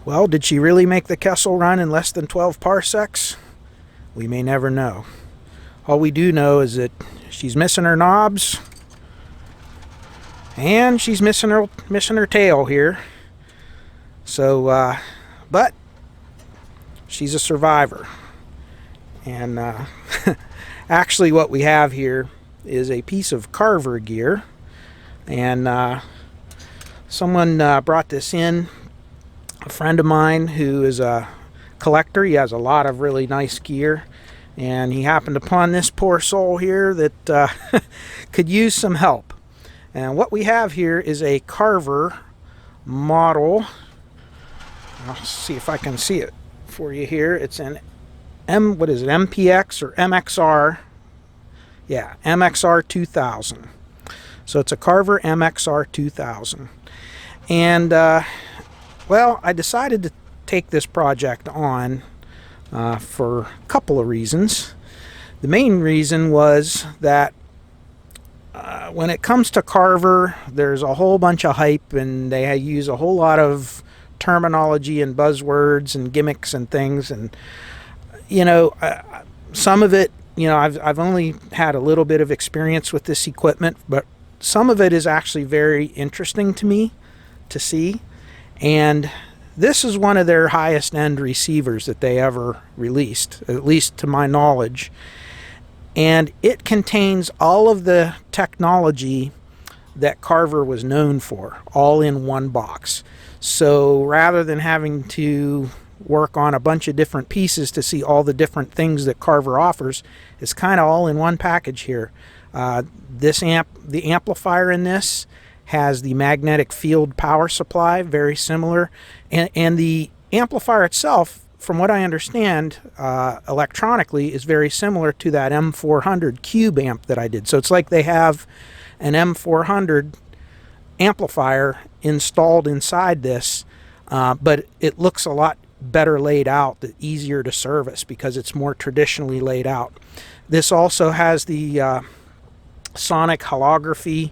Well, did she really make the Kessel run in less than 12 parsecs? We may never know. All we do know is that she's missing her knobs, and she's missing her tail here. So, but she's a survivor. And actually what we have here is a piece of Carver gear. And someone brought this in. A friend of mine who is a collector. He has a lot of really nice gear. And he happened upon this poor soul here that could use some help. And what we have here is a Carver model. I'll see if I can see it for you here. It's an what is it, MPX or MXR? Yeah, MXR2000. So it's a Carver MXR2000. And, well, I decided to take this project on for a couple of reasons. The main reason was that when it comes to Carver, there's a whole bunch of hype, and they use a whole lot of terminology and buzzwords and gimmicks and things. And, you know, some of it, you know, I've only had a little bit of experience with this equipment, but some of it is actually very interesting to me to see. And this is one of their highest end receivers that they ever released, at least to my knowledge. And it contains all of the technology that Carver was known for, all in one box. So rather than having to work on a bunch of different pieces to see all the different things that Carver offers, it's kind of all in one package here. The amplifier in this has the magnetic field power supply, very similar, and the amplifier itself, from what I understand, electronically is very similar to that M400 cube amp that I did. So it's like they have an M400 amplifier installed inside this, but it looks a lot better laid out, easier to service because it's more traditionally laid out. This also has the sonic holography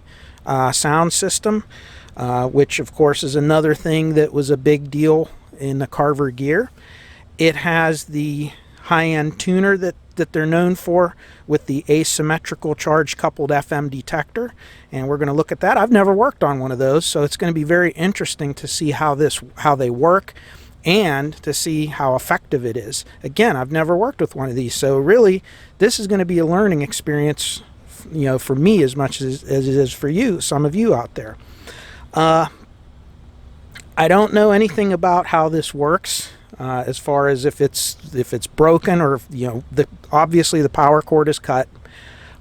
sound system, which of course is another thing that was a big deal in the Carver gear. It has the high-end tuner that they're known for with the asymmetrical charge coupled FM detector, and we're going to look at that. I've never worked on one of those, so it's going to be very interesting to see how they work and to see how effective it is. Again, I've never worked with one of these, so really this is going to be a learning experience, you know, for me as much as it is for you, some of you out there. I don't know anything about how this works. As far as if it's broken, or you know, obviously the power cord is cut.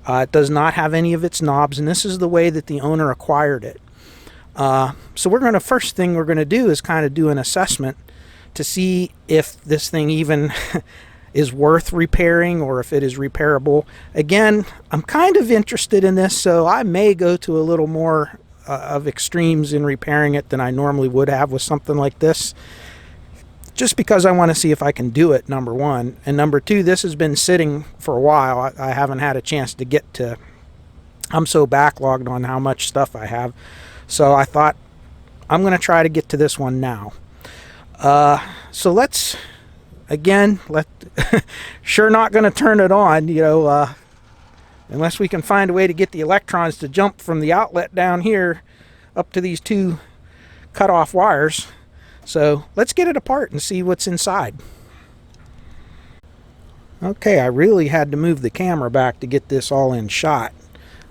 It does not have any of its knobs, and this is the way that the owner acquired it. So first thing we're going to do is kind of do an assessment to see if this thing even is worth repairing or if it is repairable. Again, I'm kind of interested in this, so I may go to a little more of extremes in repairing it than I normally would have with something like this. Just because I want to see if I can do it, number one. And number two, this has been sitting for a while. I haven't had a chance to get to... I'm so backlogged on how much stuff I have. So I thought, I'm going to try to get to this one now. So let's... Again, sure not going to turn it on, you know, unless we can find a way to get the electrons to jump from the outlet down here up to these two cut-off wires. So let's get it apart and see what's inside. Okay, I really had to move the camera back to get this all in shot,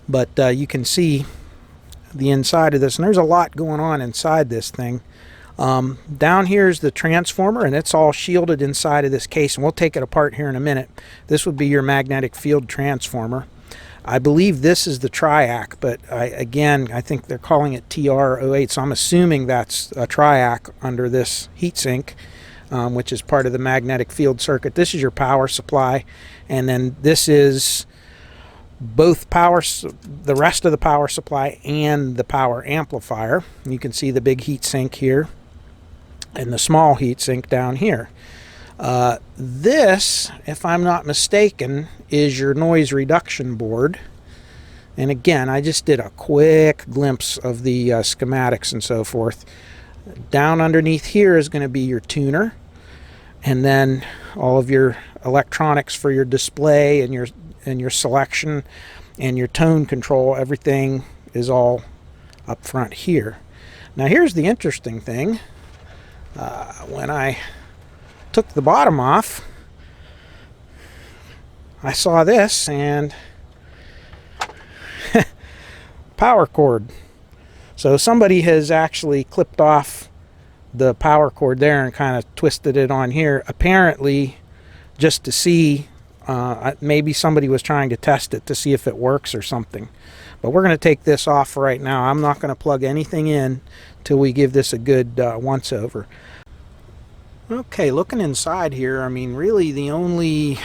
but you can see the inside of this, and there's a lot going on inside this thing. Down here is the transformer, and it's all shielded inside of this case, and we'll take it apart here in a minute. This would be your magnetic field transformer. I believe this is the Triac, but I think they're calling it TR08, so I'm assuming that's a Triac under this heatsink, which is part of the magnetic field circuit. This is your power supply, and then this is both the rest of the power supply and the power amplifier. You can see the big heatsink here and the small heatsink down here. This, if I'm not mistaken, is your noise reduction board. And again, I just did a quick glimpse of the schematics and so forth. Down underneath here is going to be your tuner, and then all of your electronics for your display and your selection and your tone control. Everything is all up front here. Now here's the interesting thing. When I took the bottom off, I saw this, and power cord. So somebody has actually clipped off the power cord there and kind of twisted it on here, apparently just to see, maybe somebody was trying to test it to see if it works or something. But we're going to take this off right now. I'm not going to plug anything in till we give this a good once over. Okay, looking inside here, I mean, really the only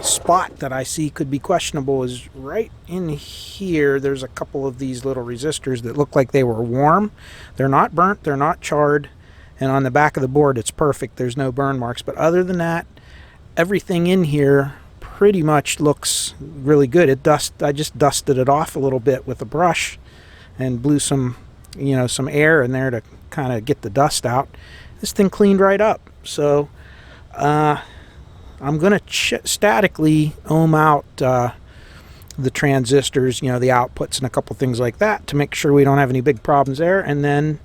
spot that I see could be questionable is right in here. There's a couple of these little resistors that look like they were warm. They're not burnt, they're not charred, and on the back of the board it's perfect. There's no burn marks, but other than that, everything in here pretty much looks really good. I just dusted it off a little bit with a brush and blew some air in there to kind of get the dust out. This thing cleaned right up. So I'm going to statically ohm out the transistors, the outputs and a couple things like that to make sure we don't have any big problems there. And then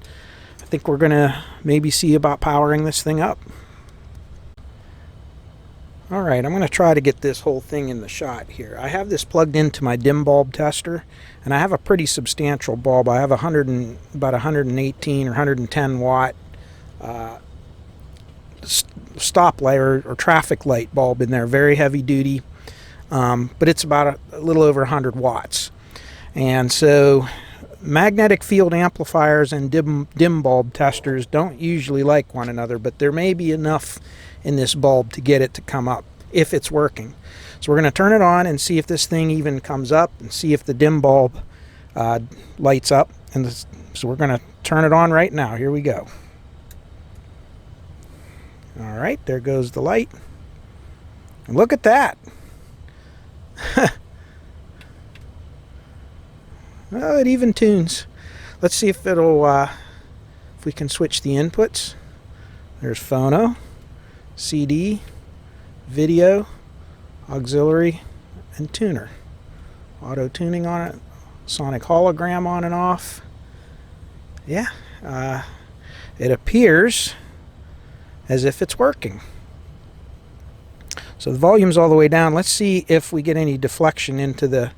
I think we're going to maybe see about powering this thing up. All right, I'm going to try to get this whole thing in the shot here. I have this plugged into my dim bulb tester, and I have a pretty substantial bulb. I have about 118 or 110 watt stop light or traffic light bulb in there, very heavy duty, but it's about a little over 100 watts. And so magnetic field amplifiers and dim bulb testers don't usually like one another, but there may be enough in this bulb to get it to come up if it's working. So we're going to turn it on and see if this thing even comes up and see if the dim bulb lights up. And so we're going to turn it on right now. Here we go. All right, there goes the light. And look at that. Well, it even tunes. Let's see if it'll, if we can switch the inputs. There's phono, CD, video, auxiliary, and tuner. Auto tuning on it, sonic hologram on and off. Yeah, it appears as if it's working. So the volume's all the way down. Let's see if we get any deflection into the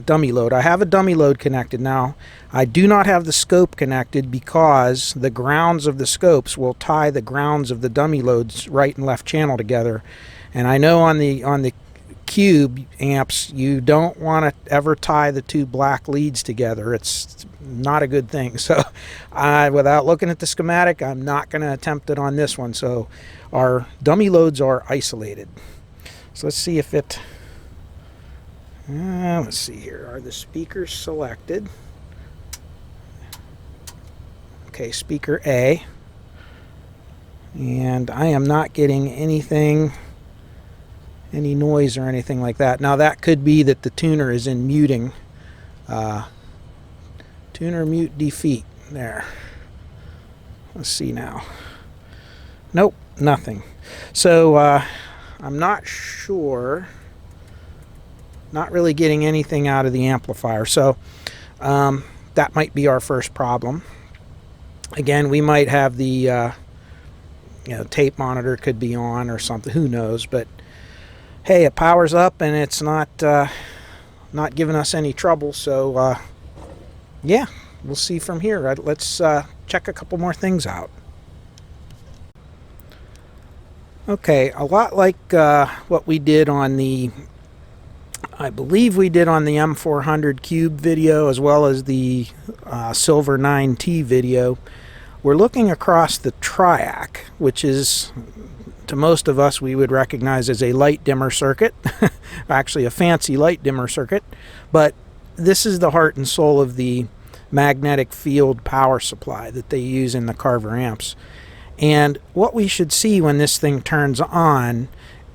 dummy load. I have a dummy load connected now. I do not have the scope connected because the grounds of the scopes will tie the grounds of the dummy loads right and left channel together. And I know on the cube amps you don't want to ever tie the two black leads together. It's not a good thing. So without looking at the schematic, I'm not going to attempt it on this one. So our dummy loads are isolated. So let's see if it let's see here. Are the speakers selected? Okay, speaker A. And I am not getting anything, any noise or anything like that. Now that could be that the tuner is in muting. Tuner mute defeat. There. Let's see now. Nope, nothing. So I'm not sure. Not really getting anything out of the amplifier. So that might be our first problem. Again, we might have the tape monitor could be on or something. Who knows? But hey, it powers up and it's not giving us any trouble. So yeah, we'll see from here. Let's check a couple more things out. Okay, a lot like what we did on the, I believe we did on the M400 Cube video as well as the Silver 9T video. We're looking across the Triac, which is, to most of us, we would recognize as a light dimmer circuit. Actually a fancy light dimmer circuit. But this is the heart and soul of the magnetic field power supply that they use in the Carver amps. And what we should see when this thing turns on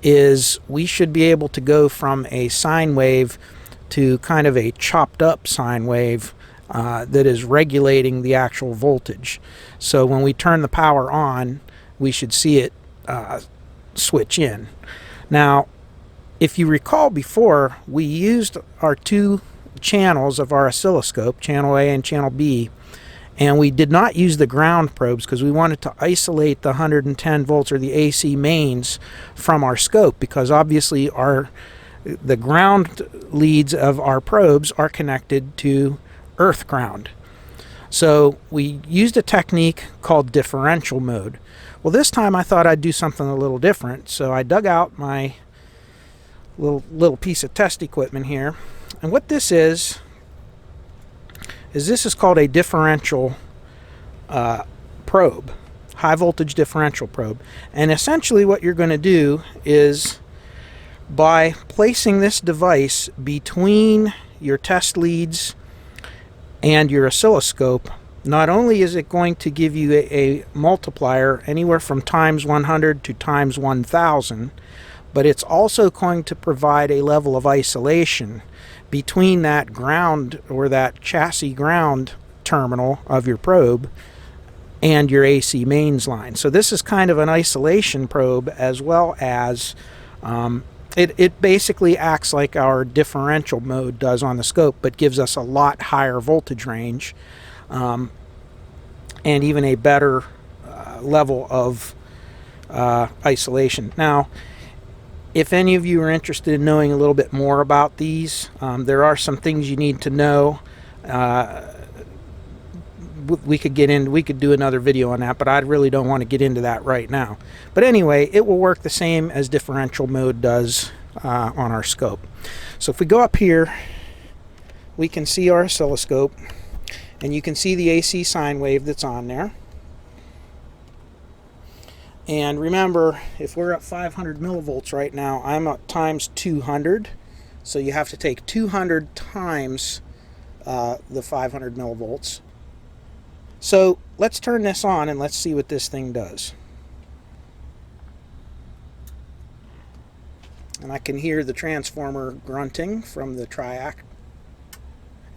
is we should be able to go from a sine wave to kind of a chopped up sine wave that is regulating the actual voltage. So when we turn the power on, we should see it switch in. Now, if you recall before, we used our two channels of our oscilloscope, channel A and channel B, and we did not use the ground probes because we wanted to isolate the 110 volts or the AC mains from our scope, because obviously the ground leads of our probes are connected to earth ground. So we used a technique called differential mode. Well, this time I thought I'd do something a little different, so I dug out my little piece of test equipment here, and what this is this is called a differential probe, high voltage differential probe. And essentially what you're going to do is, by placing this device between your test leads and your oscilloscope, not only is it going to give you a multiplier anywhere from times 100 to times 1000, but it's also going to provide a level of isolation between that ground, or that chassis ground terminal of your probe, and your AC mains line. So this is kind of an isolation probe, as well as it basically acts like our differential mode does on the scope, but gives us a lot higher voltage range, and even a better level of isolation. Now, if any of you are interested in knowing a little bit more about these, there are some things you need to know. We could do another video on that, but I really don't want to get into that right now. But anyway, it will work the same as differential mode does on our scope. So if we go up here, we can see our oscilloscope, and you can see the AC sine wave that's on there. And remember, if we're at 500 millivolts right now, I'm at times 200. So you have to take 200 times the 500 millivolts. So let's turn this on and let's see what this thing does. And I can hear the transformer grunting from the Triac.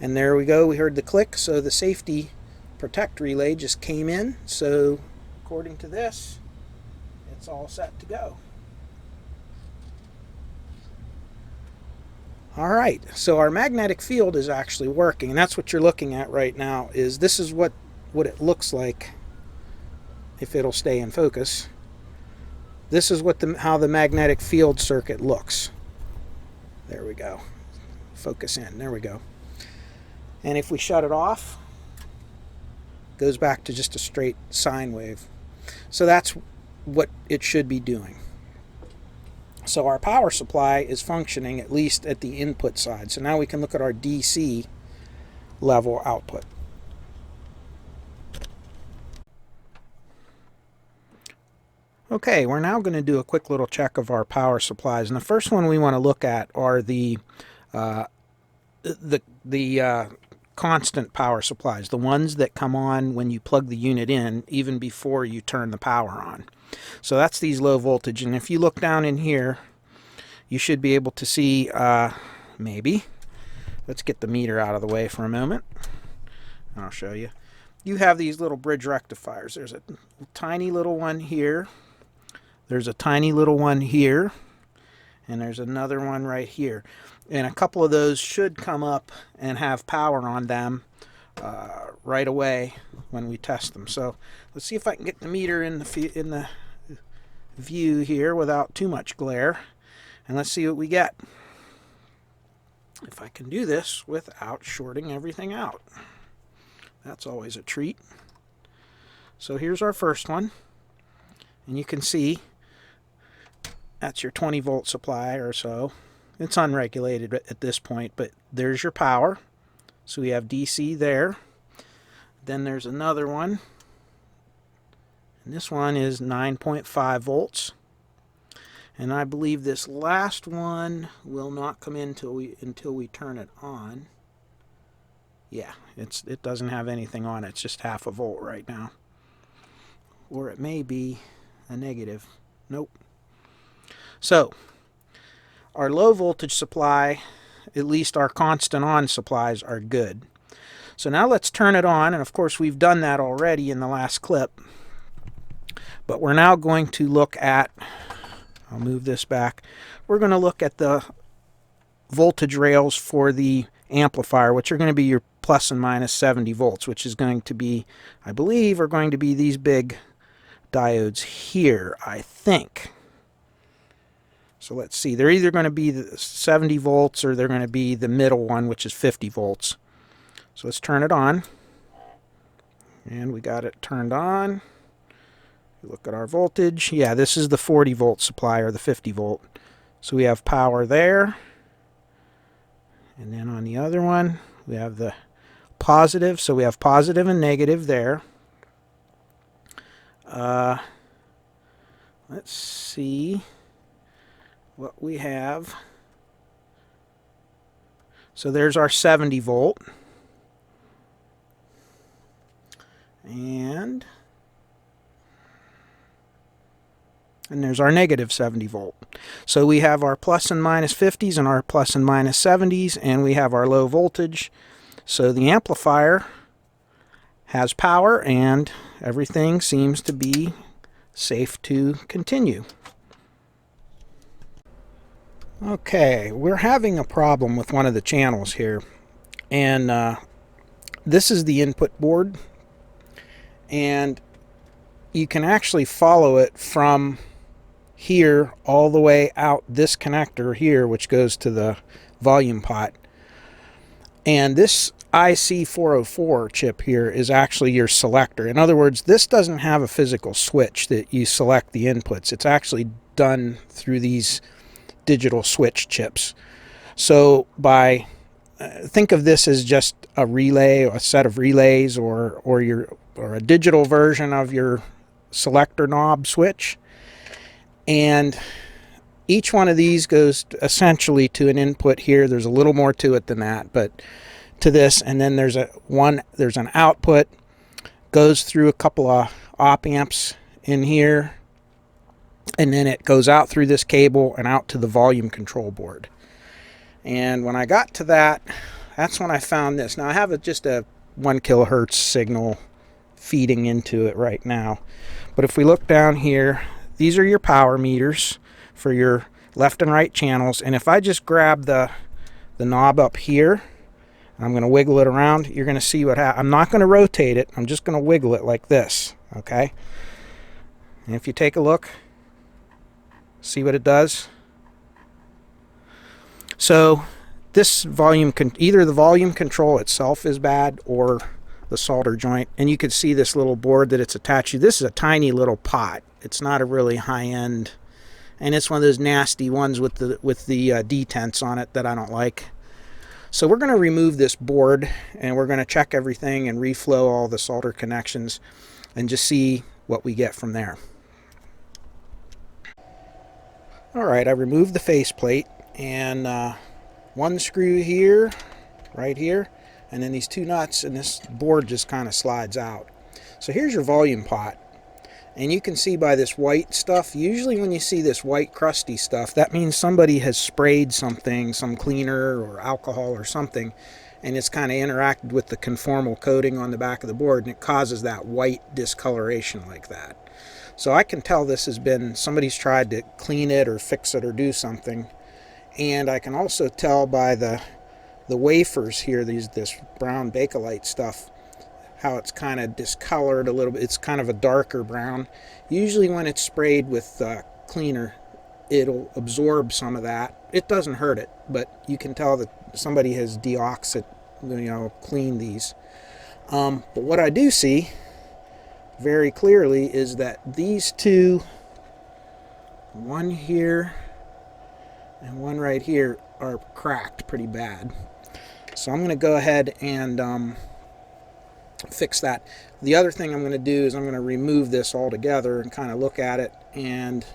And there we go, we heard the click, so the safety protect relay just came in. So according to this, it's all set to go. All right, so our magnetic field is actually working, and that's what you're looking at right now. This is what it looks like, if it'll stay in focus. This is how the magnetic field circuit looks. There we go. Focus in. There we go. And if we shut it off, it goes back to just a straight sine wave. So that's what it should be doing. So our power supply is functioning, at least at the input side. So now we can look at our DC level output. Okay, we're now going to do a quick little check of our power supplies, and the first one we want to look at are the constant power supplies, the ones that come on when you plug the unit in, even before you turn the power on. So that's these low voltage, and if you look down in here, you should be able to see, maybe, let's get the meter out of the way for a moment, and I'll show you. You have these little bridge rectifiers. There's a tiny little one here, there's a tiny little one here, and there's another one right here. And a couple of those should come up and have power on them right away when we test them. So let's see if I can get the meter in the view here without too much glare, and let's see what we get. If I can do this without shorting everything out. That's always a treat. So here's our first one, and you can see that's your 20 volt supply or so. It's unregulated at this point, but there's your power. So we have DC there. Then there's another one, and this one is 9.5 volts. And I believe this last one will not come in until we turn it on. Yeah, it doesn't have anything on it. It's just half a volt right now. Or it may be a negative. Nope. So our low voltage supply, at least our constant on supplies, are good. So now let's turn it on, and of course we've done that already in the last clip. But we're now going to look at, I'll move this back, we're going to look at the voltage rails for the amplifier, which are going to be your plus and minus 70 volts, which is going to be, I believe, are going to be these big diodes here, I think. So let's see, they're either going to be the 70 volts or they're going to be the middle one, which is 50 volts. So let's turn it on. And we got it turned on. Look at our voltage. Yeah, this is the 40 volt supply, or the 50 volt. So we have power there. And then on the other one, we have the positive. So we have positive and negative there. Let's see what we have. So there's our 70 volt. And there's our negative 70 volt. So we have our plus and minus 50s and our plus and minus 70s, and we have our low voltage. So the amplifier has power, and everything seems to be safe to continue. Okay, we're having a problem with one of the channels here, and this is the input board, and you can actually follow it from here all the way out this connector here, which goes to the volume pot. And this IC404 chip here is actually your selector. In other words, this doesn't have a physical switch that you select the inputs. It's actually done through these digital switch chips. So by think of this as just a relay, or a set of relays, or a digital version of your selector knob switch. And each one of these goes essentially to an input here. There's a little more to it than that, but to this, and then there's an output, goes through a couple of op amps in here, and then it goes out through this cable and out to the volume control board. And when I got to that, that's when I found this. Now I have just a 1 kilohertz signal feeding into it right now, but if we look down here, these are your power meters for your left and right channels. And if I just grab the knob up here, I'm going to wiggle it around, you're going to see what happens. I'm not going to rotate it. I'm just going to wiggle it like this, okay? And if you take a look, see what it does? So this volume, either the volume control itself is bad or the solder joint. And you can see this little board that it's attached to. This is a tiny little pot. It's not a really high-end, and it's one of those nasty ones with the detents on it that I don't like. So we're going to remove this board, and we're going to check everything and reflow all the solder connections and just see what we get from there. Alright, I removed the faceplate, and one screw here, right here, and then these two nuts, and this board just kind of slides out. So here's your volume pot. And you can see by this white stuff, usually when you see this white crusty stuff, that means somebody has sprayed something, some cleaner or alcohol or something, and it's kind of interacted with the conformal coating on the back of the board, and it causes that white discoloration like that. So I can tell this has been, somebody's tried to clean it or fix it or do something. And I can also tell by the wafers here, this brown Bakelite stuff, how it's kind of discolored a little bit. It's kind of a darker brown. Usually when it's sprayed with cleaner, it'll absorb some of that. It doesn't hurt it, but you can tell that somebody has cleaned these. But what I do see very clearly is that these two, one here and one right here, are cracked pretty bad. So I'm going to go ahead and fix that. The other thing I'm going to do is I'm going to remove this altogether and kind of look at it, and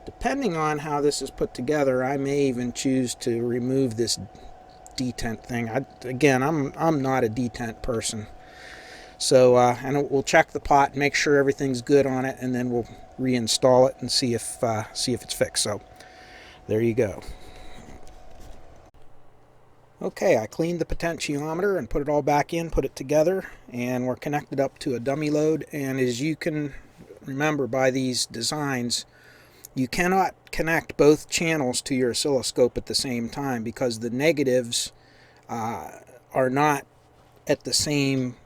depending on how this is put together, I may even choose to remove this detent thing. Again, I'm not a detent person. So and we'll check the pot, make sure everything's good on it, and then we'll reinstall it and see if it's fixed. So there you go. Okay, I cleaned the potentiometer and put it all back in, put it together, and we're connected up to a dummy load. And as you can remember by these designs, you cannot connect both channels to your oscilloscope at the same time because the negatives are not at the same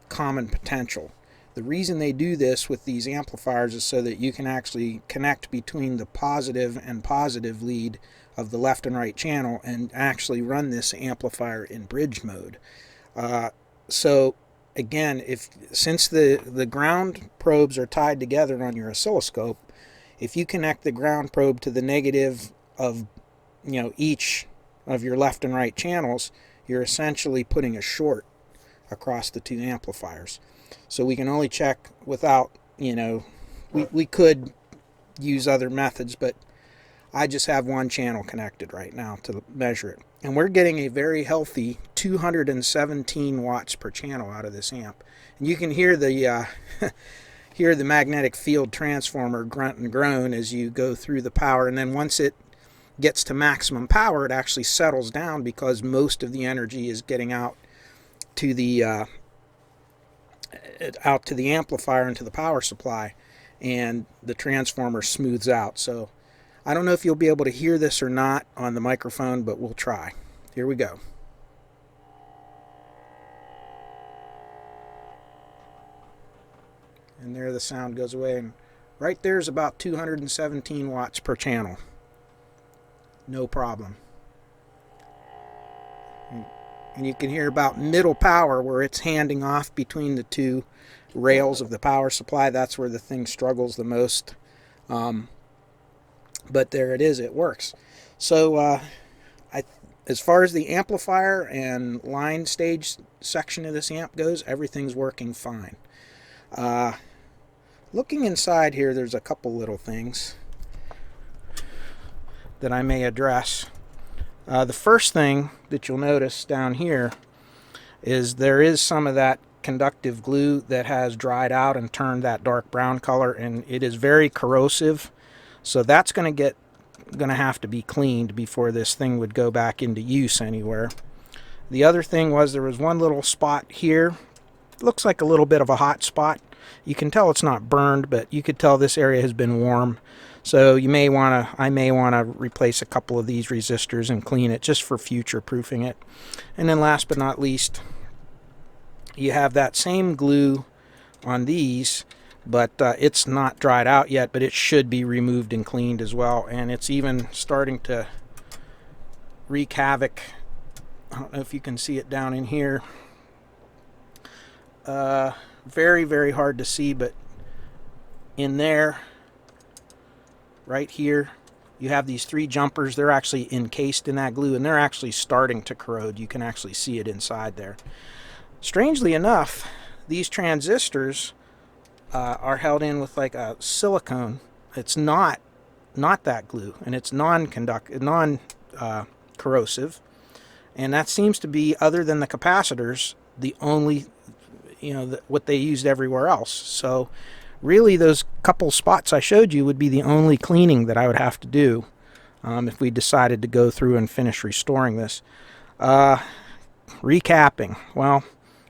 common potential. The reason they do this with these amplifiers is so that you can actually connect between the positive and positive lead of the left and right channel and actually run this amplifier in bridge mode. So again, since the ground probes are tied together on your oscilloscope, if you connect the ground probe to the negative of each of your left and right channels, you're essentially putting a short across the two amplifiers. So we can only check without, we could use other methods, but I just have one channel connected right now to measure it. And we're getting a very healthy 217 watts per channel out of this amp. And you can hear the hear the magnetic field transformer grunt and groan as you go through the power. And then once it gets to maximum power, it actually settles down because most of the energy is getting out to the amplifier and to the power supply, and the transformer smooths out. So I don't know if you'll be able to hear this or not on the microphone, but we'll try. Here we go. And there the sound goes away, and right there is about 217 watts per channel. No problem. And you can hear about middle power where it's handing off between the two rails of the power supply. That's where the thing struggles the most. But there it is, it works. So as far as the amplifier and line stage section of this amp goes, everything's working fine. Looking inside here, there's a couple little things that I may address. The first thing that you'll notice down here is there is some of that conductive glue that has dried out and turned that dark brown color, and it is very corrosive. So that's going to have to be cleaned before this thing would go back into use anywhere. The other thing was there was one little spot here. It looks like a little bit of a hot spot. You can tell it's not burned, but you could tell this area has been warm. So I may want to replace a couple of these resistors and clean it just for future proofing it. And then last but not least, you have that same glue on these, but it's not dried out yet, but it should be removed and cleaned as well. And it's even starting to wreak havoc. I don't know if you can see it down in here. Very, very hard to see, but in there, right here, you have these three jumpers. They're actually encased in that glue, and they're actually starting to corrode. You can actually see it inside there. Strangely enough, these transistors are held in with like a silicone. It's not that glue, and it's non-corrosive, and that seems to be, other than the capacitors, the only what they used everywhere else. So really, those couple spots I showed you would be the only cleaning that I would have to do if we decided to go through and finish restoring this. Recapping. Well,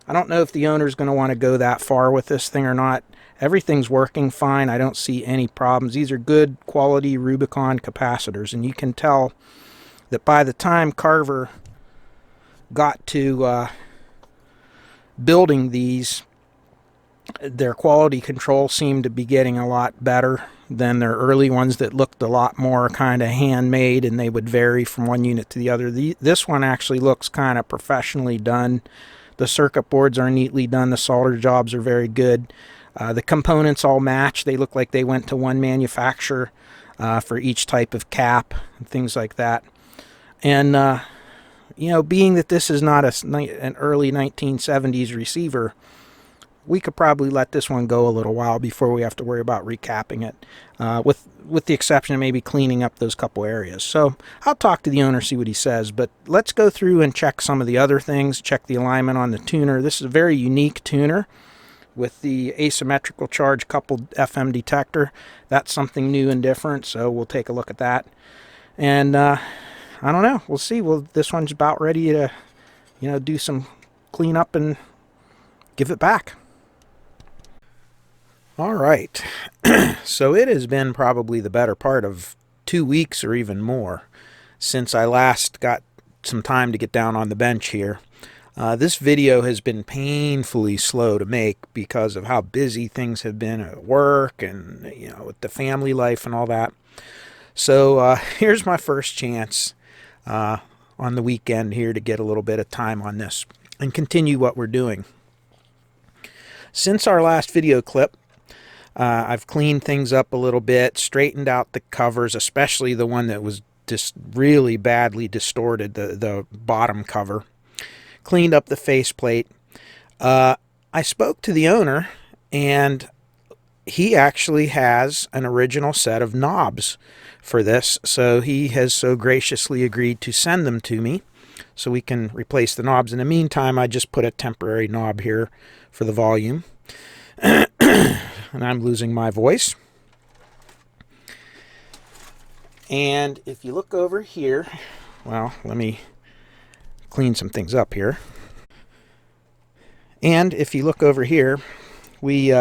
I don't know if the owner's going to want to go that far with this thing or not. Everything's working fine. I don't see any problems. These are good quality Rubicon capacitors, and you can tell that by the time Carver got to building these, their quality control seemed to be getting a lot better than their early ones that looked a lot more kind of handmade, and they would vary from one unit to the other. This one actually looks kind of professionally done. The circuit boards are neatly done. The solder jobs are very good. The components all match. They look like they went to one manufacturer for each type of cap and things like that. And being that this is not an early 1970s receiver, we could probably let this one go a little while before we have to worry about recapping it, with the exception of maybe cleaning up those couple areas. So I'll talk to the owner, see what he says, but let's go through and check some of the other things, check the alignment on the tuner. This is a very unique tuner with the asymmetrical charge coupled FM detector. That's something new and different, so we'll take a look at that. And I don't know. We'll see. Well, this one's about ready to, do some cleanup and give it back. All right. So it has been probably the better part of 2 weeks or even more since I last got some time to get down on the bench here. This video has been painfully slow to make because of how busy things have been at work and, with the family life and all that. So here's my first chance on the weekend here to get a little bit of time on this and continue what we're doing. Since our last video clip, I've cleaned things up a little bit, straightened out the covers, especially the one that was just really badly distorted, the bottom cover. Cleaned up the faceplate. I spoke to the owner, and he actually has an original set of knobs for this, so he has so graciously agreed to send them to me so we can replace the knobs. In the meantime, I just put a temporary knob here for the volume. And I'm losing my voice. And if you look over here, well, let me clean some things up here. And if you look over here, we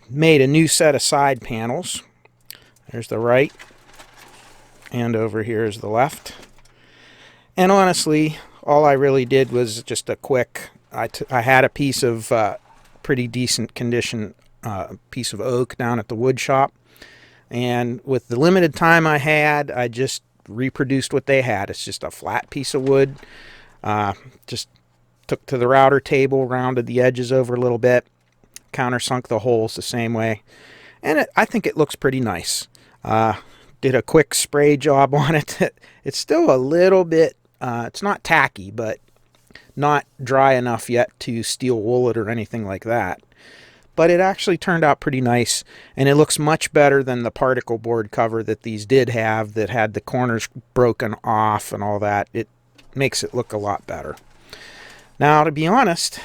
made a new set of side panels. There's the right, and over here is the left. And honestly, all I really did was just a quick, I had a piece of pretty decent condition piece of oak down at the wood shop, and with the limited time I had, I just reproduced what they had. It's just a flat piece of wood. Just took to the router table, rounded the edges over a little bit, countersunk the holes the same way, and I think it looks pretty nice. Did a quick spray job on it. It's still a little bit, it's not tacky, but not dry enough yet to steel wool it or anything like that. But it actually turned out pretty nice, and it looks much better than the particle board cover that these did have, that had the corners broken off and all that. It makes it look a lot better. Now, to be honest,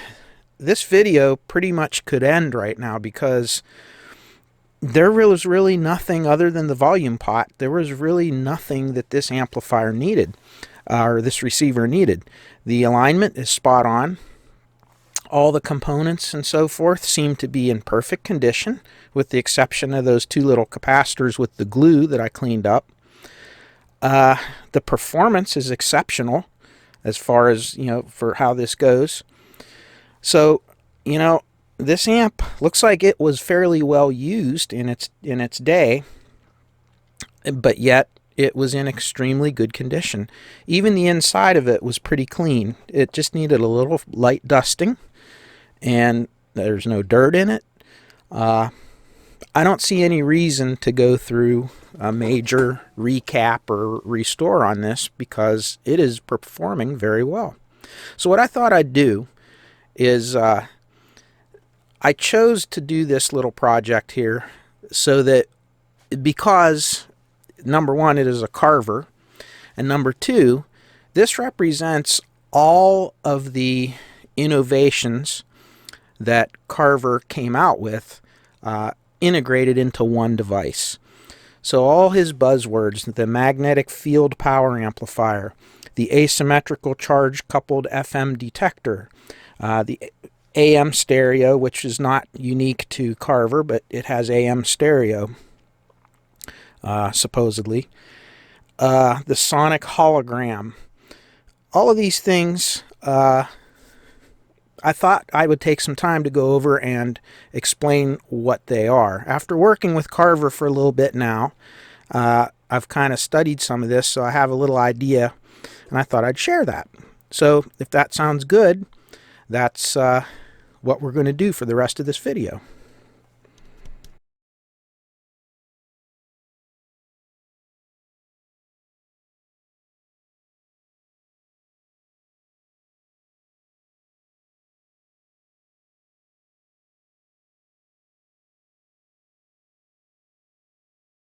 this video pretty much could end right now because there was really nothing other than the volume pot. There was really nothing that this amplifier needed, or this receiver needed. The alignment is spot on. All the components and so forth seem to be in perfect condition, with the exception of those two little capacitors with the glue that I cleaned up. The performance is exceptional as far as, for how this goes. So, this amp looks like it was fairly well used in its day, but yet it was in extremely good condition. Even the inside of it was pretty clean. It just needed a little light dusting, and there's no dirt in it. I don't see any reason to go through a major recap or restore on this because it is performing very well. So what I thought I'd do is I chose to do this little project here so that, because number one, it is a Carver, and number two, this represents all of the innovations that Carver came out with integrated into one device. So all his buzzwords, the magnetic field power amplifier, the asymmetrical charge coupled FM detector, the AM stereo, which is not unique to Carver, but it has AM stereo, supposedly, the sonic hologram. All of these things, I thought I would take some time to go over and explain what they are. After working with Carver for a little bit now, I've kind of studied some of this, so I have a little idea, and I thought I'd share that. So if that sounds good, that's what we're going to do for the rest of this video.